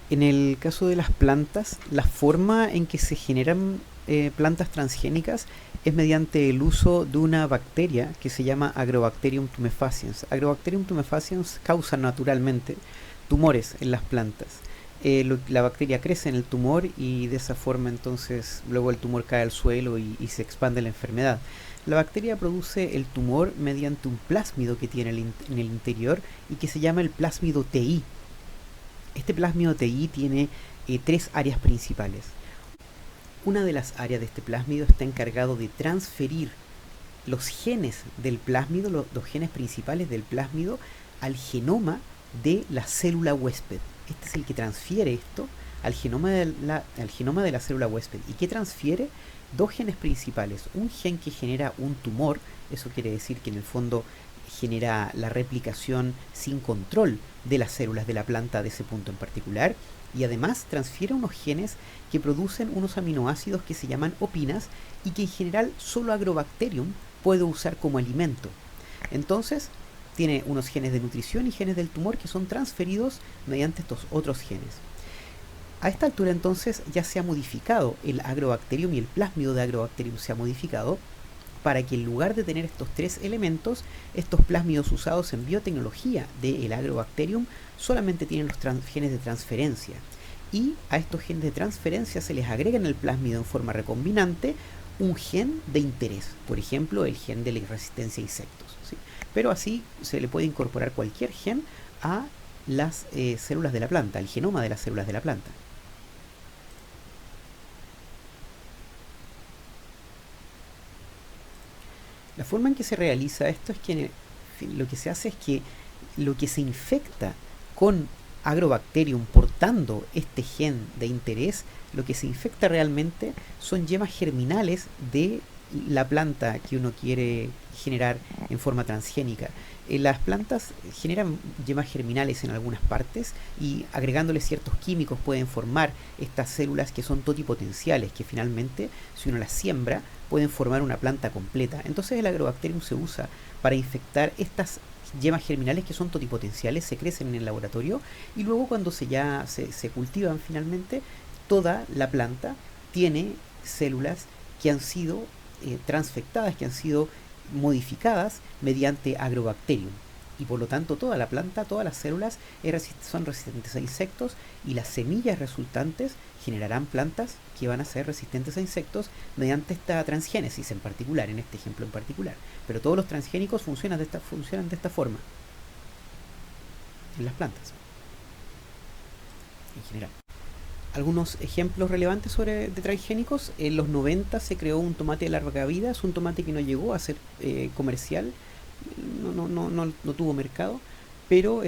En el caso de las plantas, la forma en que se generan plantas transgénicas es mediante el uso de una bacteria que se llama Agrobacterium tumefaciens. Agrobacterium tumefaciens causa naturalmente tumores en las plantas. La bacteria crece en el tumor y de esa forma entonces luego el tumor cae al suelo y se expande la enfermedad. La bacteria produce el tumor mediante un plásmido que tiene en el interior y que se llama el plásmido TI. Este plásmido TI tiene tres áreas principales. Una de las áreas de este plásmido está encargado de transferir los genes del plásmido, los genes principales del plásmido, al genoma de la célula huésped. Este es el que transfiere esto al genoma de la célula huésped. ¿Y qué transfiere? Dos genes principales. Un gen que genera un tumor, eso quiere decir que en el fondo genera la replicación sin control de las células de la planta de ese punto en particular, y además transfiere unos genes que producen unos aminoácidos que se llaman opinas y que en general solo Agrobacterium puede usar como alimento. Entonces, tiene unos genes de nutrición y genes del tumor que son transferidos mediante estos otros genes. A esta altura entonces ya se ha modificado el Agrobacterium y el plásmido de Agrobacterium se ha modificado para que en lugar de tener estos tres elementos, estos plásmidos usados en biotecnología del Agrobacterium solamente tienen los genes de transferencia. Y a estos genes de transferencia se les agrega en el plásmido en forma recombinante un gen de interés, por ejemplo el gen de la resistencia a insectos, ¿sí? Pero así se le puede incorporar cualquier gen a las células de la planta, al genoma de las células de la planta. La forma en que se realiza esto es que lo que se hace es que lo que se infecta con Agrobacterium portando este gen de interés, lo que se infecta realmente son yemas germinales de la planta que uno quiere generar en forma transgénica. Las plantas generan yemas germinales en algunas partes y agregándole ciertos químicos pueden formar estas células que son totipotenciales, que finalmente, si uno las siembra, pueden formar una planta completa. Entonces el Agrobacterium se usa para infectar estas yemas germinales que son totipotenciales, se crecen en el laboratorio y luego cuando se cultivan finalmente, toda la planta tiene células que han sido transfectadas, que han sido modificadas mediante Agrobacterium. Y por lo tanto toda la planta, todas las células son resistentes a insectos y las semillas resultantes generarán plantas que van a ser resistentes a insectos mediante esta transgénesis en particular, en este ejemplo en particular. Pero todos los transgénicos funcionan de esta forma en las plantas, en general. Algunos ejemplos relevantes de transgénicos: en los 90 se creó un tomate de larga vida, es un tomate que no llegó a ser comercial, no tuvo mercado, pero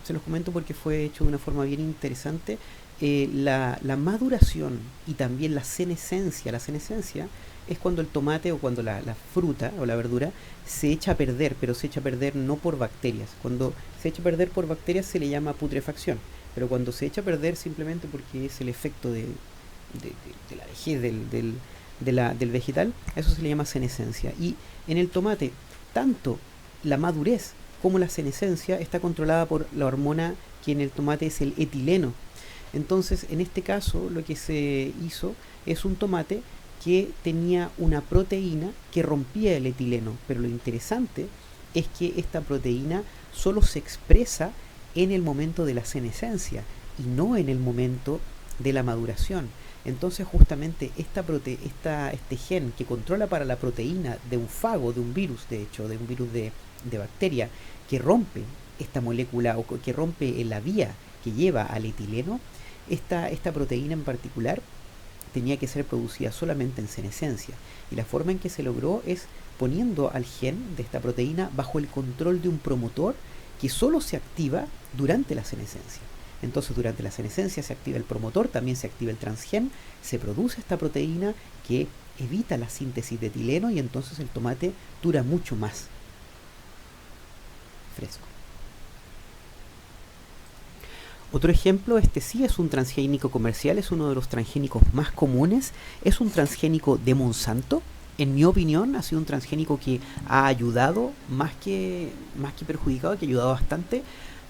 se los comento porque fue hecho de una forma bien interesante. La maduración y también la senescencia es cuando el tomate o cuando la fruta o la verdura se echa a perder, pero se echa a perder no por bacterias. Cuando se echa a perder por bacterias se le llama putrefacción, pero cuando se echa a perder simplemente porque es el efecto de la vejez del vegetal, eso se le llama senescencia. Y en el tomate, tanto la madurez como la senescencia está controlada por la hormona que en el tomate es el etileno. Entonces, en este caso, lo que se hizo es un tomate que tenía una proteína que rompía el etileno, pero lo interesante es que esta proteína solo se expresa en el momento de la senescencia y no en el momento de la maduración. Entonces justamente este gen que controla para la proteína de un fago, de un virus, de hecho, de un virus de bacteria, que rompe esta molécula o que rompe la vía que lleva al etileno, esta proteína en particular tenía que ser producida solamente en senescencia. Y la forma en que se logró es poniendo al gen de esta proteína bajo el control de un promotor que solo se activa durante la senescencia. Entonces durante la senescencia se activa el promotor, también se activa el transgen, se produce esta proteína que evita la síntesis de etileno y entonces el tomate dura mucho más fresco. Otro ejemplo, este sí es un transgénico comercial, es uno de los transgénicos más comunes, es un transgénico de Monsanto. En mi opinión ha sido un transgénico que ha ayudado más que perjudicado, que ha ayudado bastante,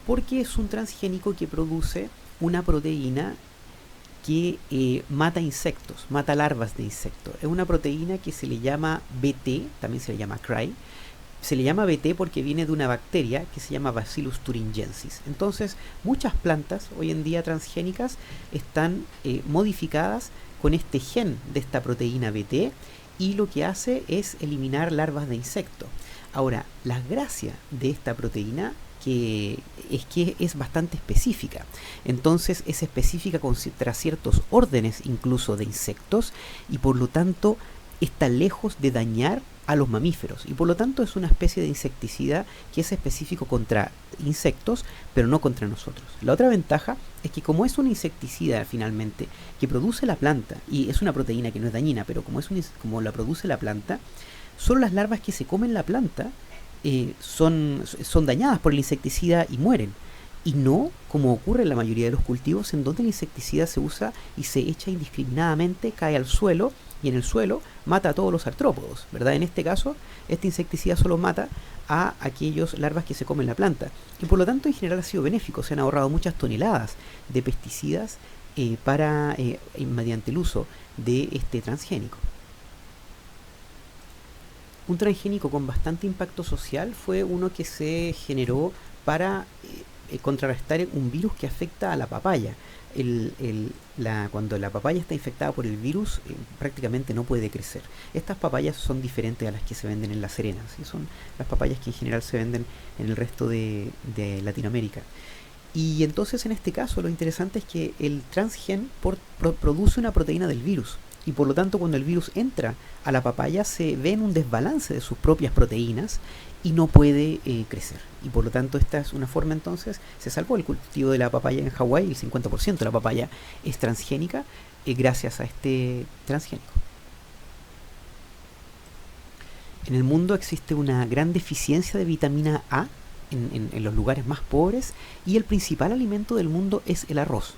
porque es un transgénico que produce una proteína que mata insectos, mata larvas de insectos. Es una proteína que se le llama BT, también se le llama CRY. Se le llama BT porque viene de una bacteria que se llama Bacillus thuringiensis. Entonces, muchas plantas hoy en día transgénicas están modificadas con este gen de esta proteína BT, y lo que hace es eliminar larvas de insectos. Ahora, la gracia de esta proteína que es bastante específica. Entonces es específica contra ciertos órdenes incluso de insectos, y por lo tanto está lejos de dañar a los mamíferos, y por lo tanto es una especie de insecticida que es específico contra insectos, pero no contra nosotros. La otra ventaja es que, como es un insecticida finalmente que produce la planta, y es una proteína que no es dañina, pero como la produce la planta, solo las larvas que se comen la planta son dañadas por el insecticida y mueren. Y no como ocurre en la mayoría de los cultivos, en donde el insecticida se usa y se echa indiscriminadamente, cae al suelo, y en el suelo mata a todos los artrópodos, ¿verdad? En este caso, este insecticida solo mata a aquellos larvas que se comen la planta. Y por lo tanto, en general ha sido benéfico. Se han ahorrado muchas toneladas de pesticidas mediante el uso de este transgénico. Un transgénico con bastante impacto social fue uno que se generó para contrarrestar un virus que afecta a la papaya. Cuando la papaya está infectada por el virus, prácticamente no puede crecer. Estas papayas son diferentes a las que se venden en La Serena, ¿sí? Son las papayas que en general se venden en el resto de Latinoamérica. Y entonces, en este caso, lo interesante es que el transgen produce una proteína del virus, y por lo tanto, cuando el virus entra a la papaya, se ve en un desbalance de sus propias proteínas y no puede crecer. Y por lo tanto, esta es una forma, entonces, se salvó el cultivo de la papaya en Hawái. El 50% de la papaya es transgénica gracias a este transgénico. En el mundo existe una gran deficiencia de vitamina A en los lugares más pobres, y el principal alimento del mundo es el arroz.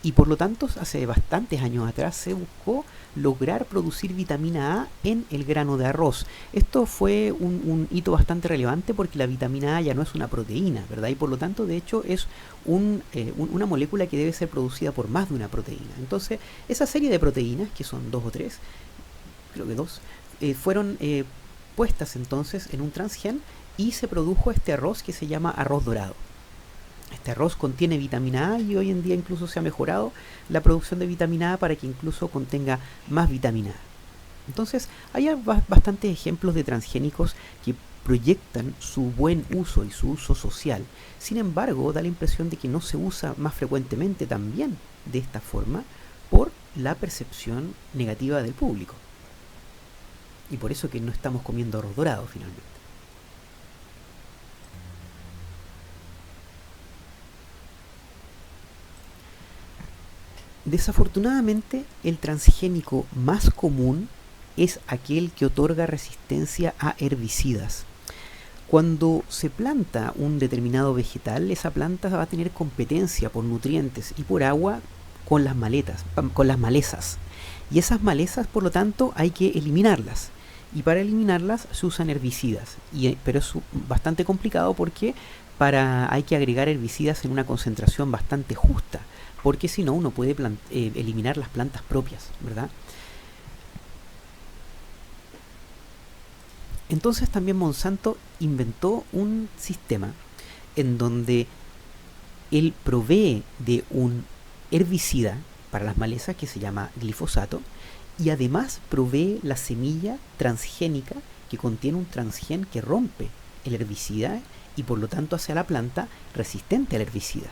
Y por lo tanto, hace bastantes años atrás se buscó lograr producir vitamina A en el grano de arroz. Esto fue un hito bastante relevante, porque la vitamina A ya no es una proteína, ¿verdad? Y por lo tanto, de hecho, es una molécula que debe ser producida por más de una proteína. Entonces, esa serie de proteínas, que son 2 o 3, creo que 2, fueron puestas entonces en un transgen, y se produjo este arroz que se llama arroz dorado. Este arroz contiene vitamina A, y hoy en día incluso se ha mejorado la producción de vitamina A para que incluso contenga más vitamina A. Entonces, hay bastantes ejemplos de transgénicos que proyectan su buen uso y su uso social. Sin embargo, da la impresión de que no se usa más frecuentemente también de esta forma por la percepción negativa del público. Y por eso que no estamos comiendo arroz dorado finalmente. Desafortunadamente, el transgénico más común es aquel que otorga resistencia a herbicidas. Cuando se planta un determinado vegetal, esa planta va a tener competencia por nutrientes y por agua con las malezas. Y esas malezas, por lo tanto, hay que eliminarlas. Y para eliminarlas se usan herbicidas. Pero es bastante complicado, porque hay que agregar herbicidas en una concentración bastante justa, porque si no, uno puede eliminar las plantas propias, ¿verdad? Entonces también Monsanto inventó un sistema en donde él provee de un herbicida para las malezas que se llama glifosato, y además provee la semilla transgénica que contiene un transgen que rompe el herbicida, y por lo tanto hace a la planta resistente al herbicida.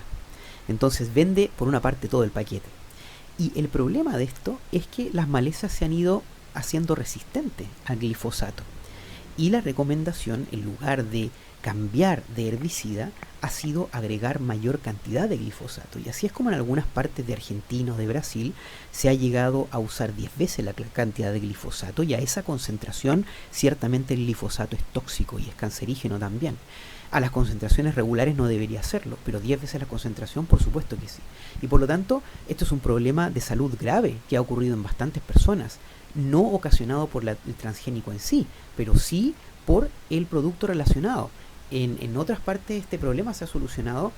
Entonces vende por una parte todo el paquete. Y el problema de esto es que las malezas se han ido haciendo resistentes al glifosato. Y la recomendación, en lugar de cambiar de herbicida, ha sido agregar mayor cantidad de glifosato. Y así es como en algunas partes de Argentina o de Brasil se ha llegado a usar 10 veces la cantidad de glifosato, y a esa concentración ciertamente el glifosato es tóxico y es cancerígeno también. A las concentraciones regulares no debería serlo, pero 10 veces la concentración, por supuesto que sí. Y por lo tanto, esto es un problema de salud grave que ha ocurrido en bastantes personas, no ocasionado por el transgénico en sí, pero sí por el producto relacionado. En otras partes este problema se ha solucionado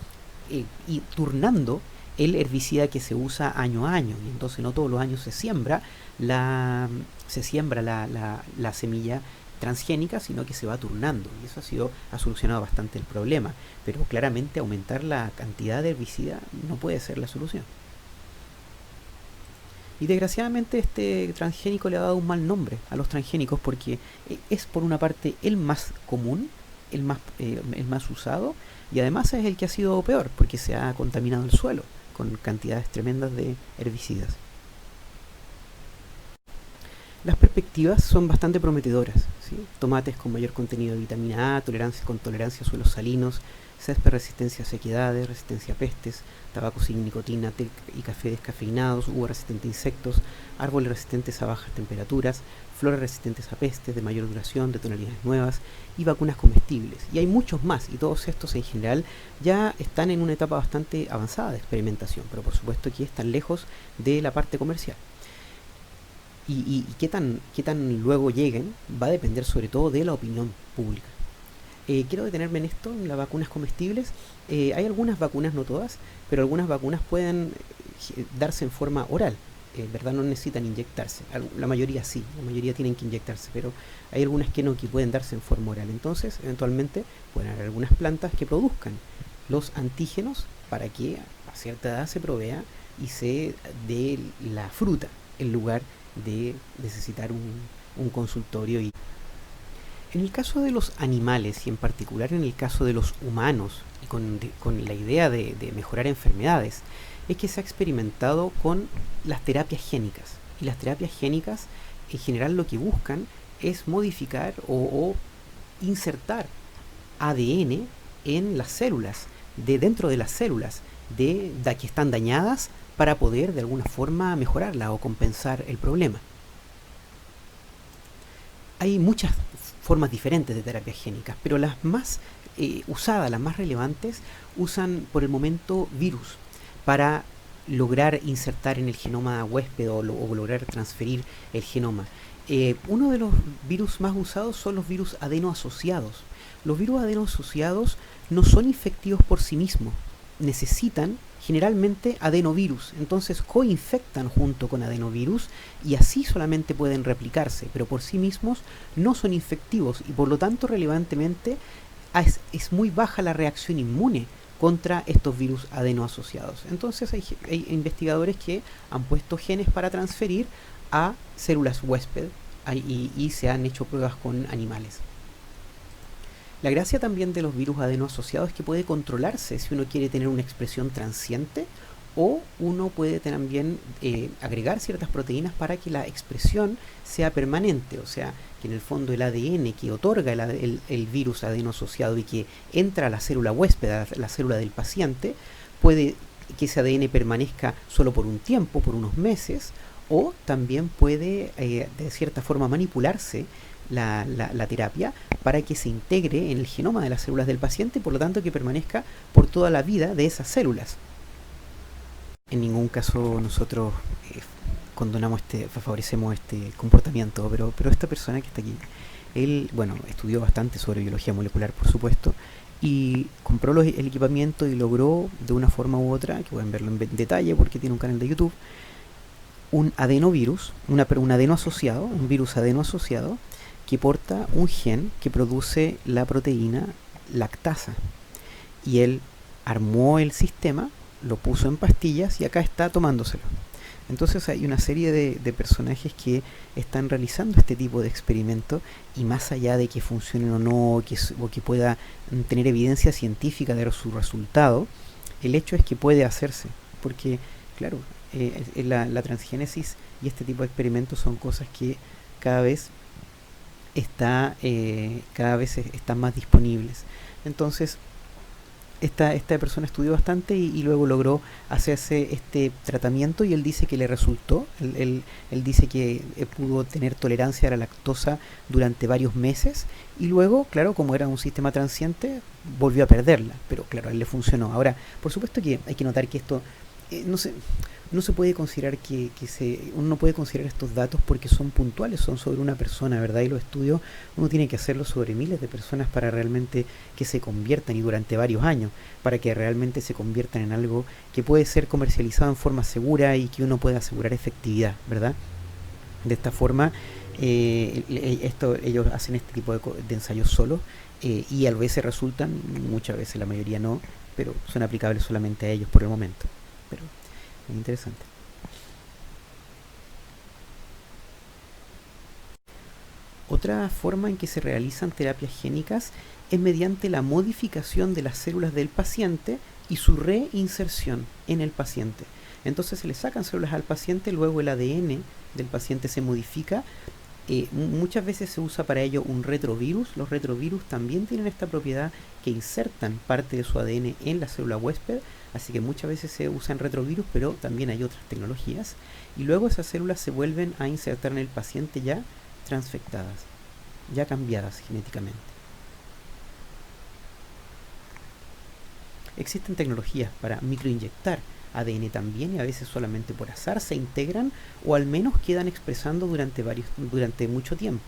y turnando el herbicida que se usa año a año, y entonces no todos los años la, se siembra la semilla transgénica, sino que se va turnando, y eso ha solucionado bastante el problema, pero claramente aumentar la cantidad de herbicida no puede ser la solución. Y desgraciadamente este transgénico le ha dado un mal nombre a los transgénicos porque es por una parte el más común, el más usado, y además es el que ha sido peor porque se ha contaminado el suelo con cantidades tremendas de herbicidas. Las perspectivas son bastante prometedoras, ¿sí? Tomates con mayor contenido de vitamina A, con tolerancia a suelos salinos, césped resistencia a sequedades, resistencia a pestes, tabaco sin nicotina, té y café descafeinados, uva resistente a insectos, árboles resistentes a bajas temperaturas, flores resistentes a pestes de mayor duración, de tonalidades nuevas y vacunas comestibles. Y hay muchos más, y todos estos en general ya están en una etapa bastante avanzada de experimentación, pero por supuesto que están lejos de la parte comercial. Y qué tan luego lleguen va a depender sobre todo de la opinión pública. Quiero detenerme en esto, en las vacunas comestibles. Hay algunas vacunas, no todas, pero algunas vacunas pueden darse en forma oral, ¿verdad? No necesitan inyectarse. La mayoría sí, la mayoría tienen que inyectarse, pero hay algunas que no, que pueden darse en forma oral. Entonces, eventualmente, pueden haber algunas plantas que produzcan los antígenos para que a cierta edad se provea y se dé la fruta en lugar de necesitar un consultorio. Y en el caso de los animales y en particular en el caso de los humanos y con la idea de mejorar enfermedades, es que se ha experimentado con las terapias génicas. Y las terapias génicas en general lo que buscan es modificar o insertar ADN en las células, dentro de las células que están dañadas, para poder de alguna forma mejorarla o compensar el problema. Hay muchas formas diferentes de terapias génicas, pero las más usadas, las más relevantes, usan por el momento virus para lograr insertar en el genoma huésped o lograr transferir el genoma. Uno de los virus más usados son los virus adenoasociados. Los virus adenoasociados no son infectivos por sí mismos, necesitan generalmente adenovirus, entonces coinfectan junto con adenovirus y así solamente pueden replicarse, pero por sí mismos no son infectivos y por lo tanto relevantemente es muy baja la reacción inmune contra estos virus adenoasociados. Entonces hay investigadores que han puesto genes para transferir a células huésped y se han hecho pruebas con animales. La gracia también de los virus adenoasociados es que puede controlarse si uno quiere tener una expresión transiente, o uno puede también agregar ciertas proteínas para que la expresión sea permanente, o sea, que en el fondo el ADN que otorga el virus adenoasociado y que entra a la célula huésped, a la célula del paciente, puede que ese ADN permanezca solo por un tiempo, por unos meses, o también puede de cierta forma manipularse la terapia para que se integre en el genoma de las células del paciente y por lo tanto que permanezca por toda la vida de esas células. En ningún caso nosotros favorecemos este comportamiento, pero esta persona que está aquí, él, bueno, estudió bastante sobre biología molecular, por supuesto, y compró el equipamiento y logró de una forma u otra, que pueden verlo en detalle porque tiene un canal de YouTube, un adenovirus, un adenoasociado, un virus adenoasociado, que porta un gen que produce la proteína lactasa. Y él armó el sistema, lo puso en pastillas y acá está tomándoselo. Entonces hay una serie de personajes que están realizando este tipo de experimentos y más allá de que funcionen o no, o que pueda tener evidencia científica de su resultado, el hecho es que puede hacerse. Porque, claro, la transgénesis y este tipo de experimentos son cosas que cada vez están más disponibles. Entonces esta persona estudió bastante y luego logró hacerse este tratamiento y él dice que le resultó. Él dice que pudo tener tolerancia a la lactosa durante varios meses y luego, claro, como era un sistema transiente, volvió a perderla, pero claro, a él le funcionó. Ahora, por supuesto que hay que notar que esto no sé, no se puede considerar uno no puede considerar estos datos porque son puntuales, son sobre una persona, ¿verdad? Y los estudios uno tiene que hacerlos sobre miles de personas para realmente que se conviertan y durante varios años, para que realmente se conviertan en algo que puede ser comercializado en forma segura y que uno pueda asegurar efectividad, ¿verdad? De esta forma, ellos hacen este tipo de ensayos solos y a veces resultan, muchas veces, la mayoría no, pero son aplicables solamente a ellos por el momento. Pero es interesante. Otra forma en que se realizan terapias génicas es mediante la modificación de las células del paciente y su reinserción en el paciente. Entonces se le sacan células al paciente, luego el ADN del paciente se modifica. Muchas veces se usa para ello un retrovirus. Los retrovirus también tienen esta propiedad que insertan parte de su ADN en la célula huésped, así que muchas veces se usan retrovirus, pero también hay otras tecnologías. Y luego esas células se vuelven a insertar en el paciente ya transfectadas, ya cambiadas genéticamente. Existen tecnologías para microinyectar ADN también y a veces solamente por azar se integran o al menos quedan expresando durante mucho tiempo.